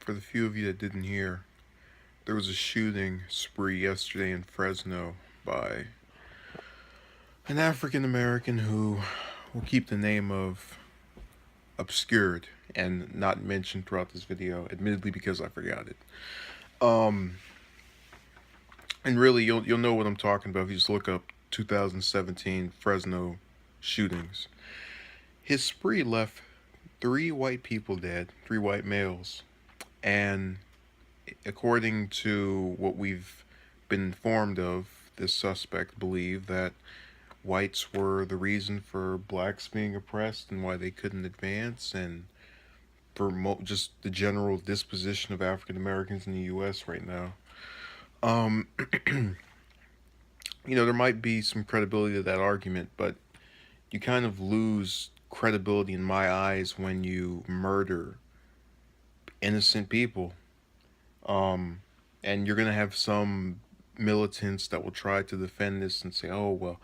For the few of you that didn't hear, there was a shooting spree yesterday in Fresno by an African American who will keep the name of obscured and not mentioned throughout this video, admittedly because I forgot it. Um, and really, you'll know what I'm talking about if you just look up 2017 Fresno shootings. His spree left three white people dead, three white males, and according to what we've been informed of, this suspect believed that whites were the reason for blacks being oppressed and why they couldn't advance, and for just the general disposition of African Americans in the U.S. right now. Um, there might be some credibility to that argument, but you kind of lose credibility in my eyes when you murder innocent people. Um, and you're gonna have some militants that will try to defend this and say, "Oh well,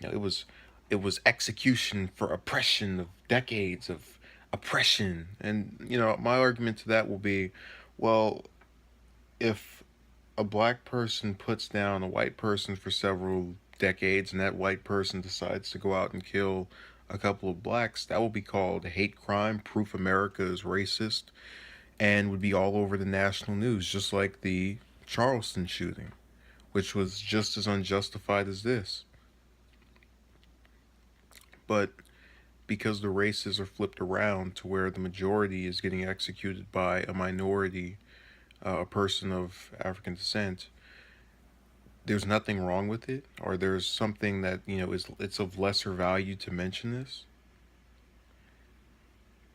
it was execution for oppression of decades of oppression." And my argument to that will be, well, if a black person puts down a white person for several decades, and that white person decides to go out and kill a couple of blacks, that will be called a hate crime, proof America is racist, and would be all over the national news, just like the Charleston shooting, which was just as unjustified as this. But because the races are flipped around to where the majority is getting executed by a minority, a person of African descent, there's nothing wrong with it, or there's something that it's of lesser value to mention this.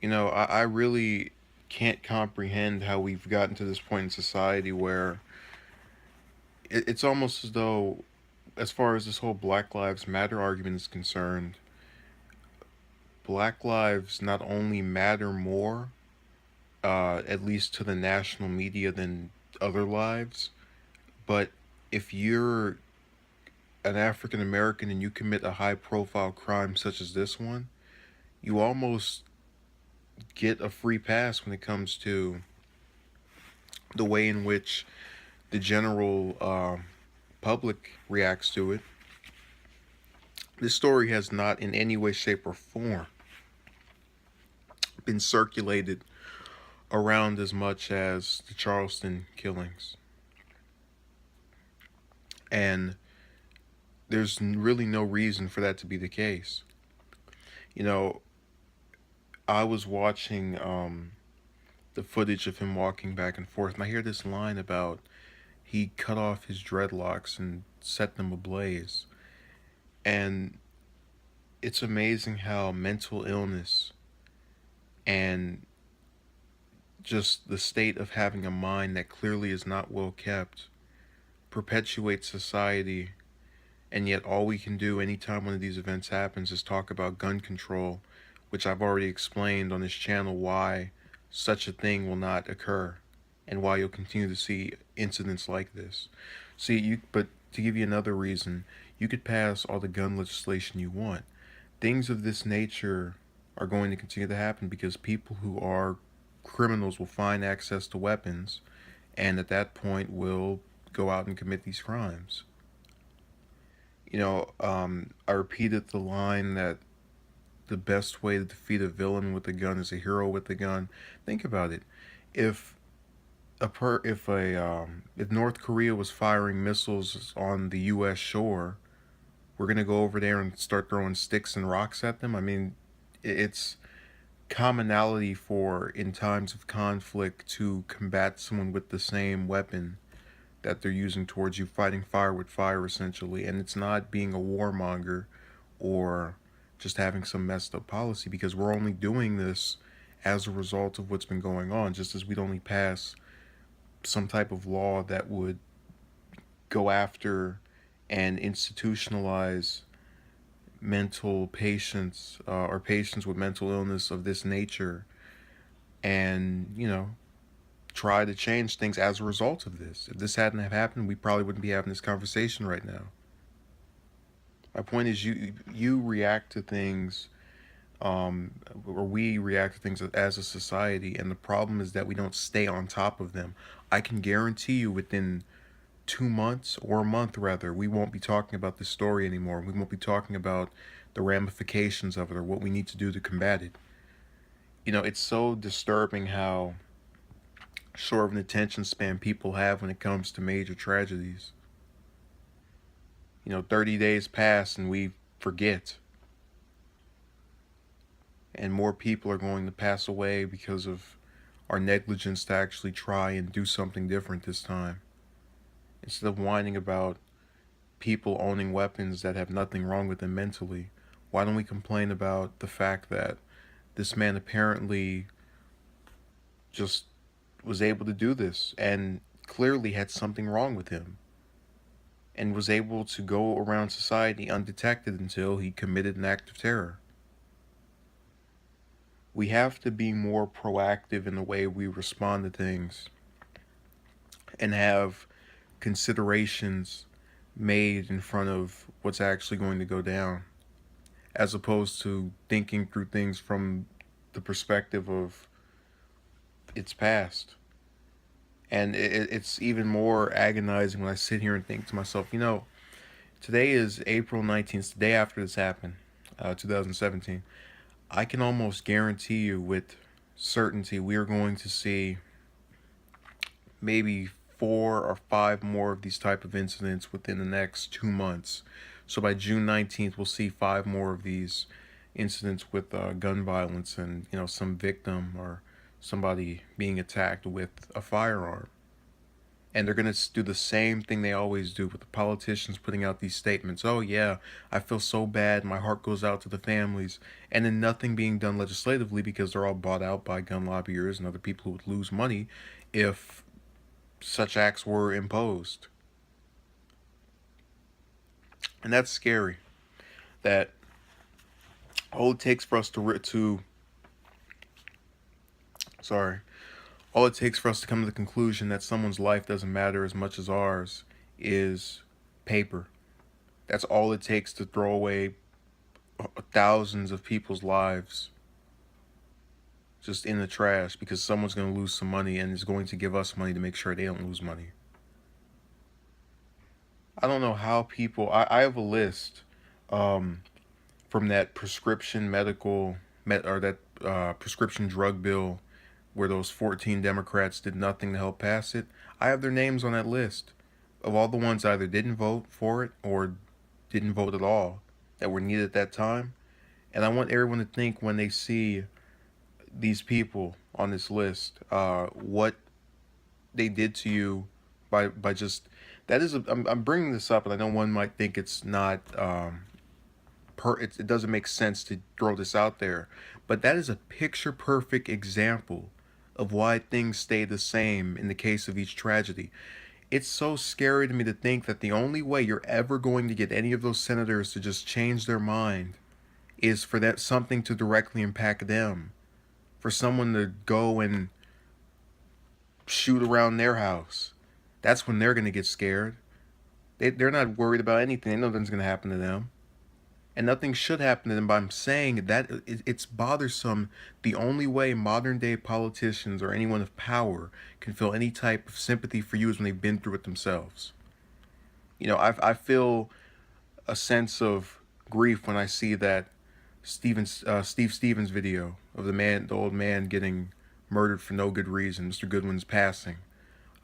I really can't comprehend how we've gotten to this point in society where it's almost as though, as far as this whole Black Lives Matter argument is concerned, Black lives not only matter more, at least to the national media, than other lives, but if you're an African American and you commit a high profile crime such as this one, you almost get a free pass when it comes to the way in which the general public reacts to it. This story has not in any way, shape, or form been circulated around as much as the Charleston killings. And there's really no reason for that to be the case. You know, I was watching the footage of him walking back and forth, and I hear this line about he cut off his dreadlocks and set them ablaze. And it's amazing how mental illness and just the state of having a mind that clearly is not well kept perpetuates society. And yet all we can do anytime one of these events happens is talk about gun control, which I've already explained on this channel why such a thing will not occur and why you'll continue to see incidents like this. But to give you another reason, you could pass all the gun legislation you want. Things of this nature are going to continue to happen because people who are criminals will find access to weapons, and at that point will go out and commit these crimes. I repeated the line that the best way to defeat a villain with a gun is a hero with a gun. Think about it. If if North Korea was firing missiles on the U.S. shore, we're gonna go over there and start throwing sticks and rocks at them. I mean, it's commonality for in times of conflict to combat someone with the same weapon that they're using towards you, fighting fire with fire essentially. And it's not being a warmonger or just having some messed up policy, because we're only doing this as a result of what's been going on, just as we'd only pass some type of law that would go after and institutionalize mental patients or patients with mental illness of this nature, and try to change things as a result of this. If this hadn't have happened, we probably wouldn't be having this conversation right now. My point is, you react to things or we react to things as a society, and the problem is that we don't stay on top of them. I can guarantee you within 2 months, or a month rather, we won't be talking about this story anymore. We won't be talking about the ramifications of it or what we need to do to combat it. It's so disturbing how short of an attention span people have when it comes to major tragedies. 30 days pass and we forget, and more people are going to pass away because of our negligence to actually try and do something different this time. Instead of whining about people owning weapons that have nothing wrong with them mentally, why don't we complain about the fact that this man apparently just was able to do this and clearly had something wrong with him and was able to go around society undetected until he committed an act of terror? We have to be more proactive in the way we respond to things and have considerations made in front of what's actually going to go down, as opposed to thinking through things from the perspective of its past. And it's even more agonizing when I sit here and think to myself, today is April 19th, the day after this happened, 2017. I can almost guarantee you with certainty we are going to see maybe 4 or 5 more of these type of incidents within the next 2 months. So by June 19th, we'll see 5 more of these incidents with gun violence and some victim or somebody being attacked with a firearm. And they're going to do the same thing they always do with the politicians putting out these statements. Oh, yeah, I feel so bad. My heart goes out to the families. And then nothing being done legislatively because they're all bought out by gun lobbyers and other people who would lose money if such acts were imposed. And that's scary. That all it takes for us sorry, all it takes for us to come to the conclusion that someone's life doesn't matter as much as ours is paper. That's all it takes to throw away thousands of people's lives just in the trash because someone's going to lose some money and is going to give us money to make sure they don't lose money. I don't know how people. I have a list um, from that prescription or that prescription drug bill where those 14 Democrats did nothing to help pass it. I have their names on that list of all the ones either didn't vote for it or didn't vote at all that were needed at that time. And I want everyone to think when they see these people on this list, what they did to you by just that is I'm bringing this up, and I know one might think it's not it doesn't make sense to throw this out there, but that is a picture perfect example of why things stay the same in the case of each tragedy. It's so scary to me to think that the only way you're ever going to get any of those senators to just change their mind is for that something to directly impact them, for someone to go and shoot around their house. That's when they're going to get scared. They're not worried about anything. They know nothing's going to happen to them. And nothing should happen to them, but I'm saying that it's bothersome. The only way modern day politicians or anyone of power can feel any type of sympathy for you is when they've been through it themselves. I feel a sense of grief when I see that Steve Stevens video of the old man getting murdered for no good reason, Mr. Goodwin's passing.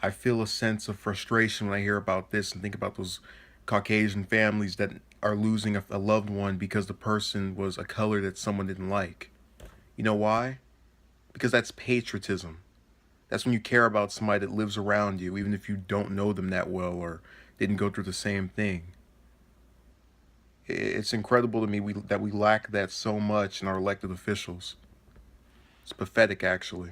I feel a sense of frustration when I hear about this and think about those Caucasian families that are losing a loved one because the person was a color that someone didn't like. You know why? Because that's patriotism. That's when you care about somebody that lives around you, even if you don't know them that well or didn't go through the same thing. It's incredible to me that we lack that so much in our elected officials. It's pathetic, actually.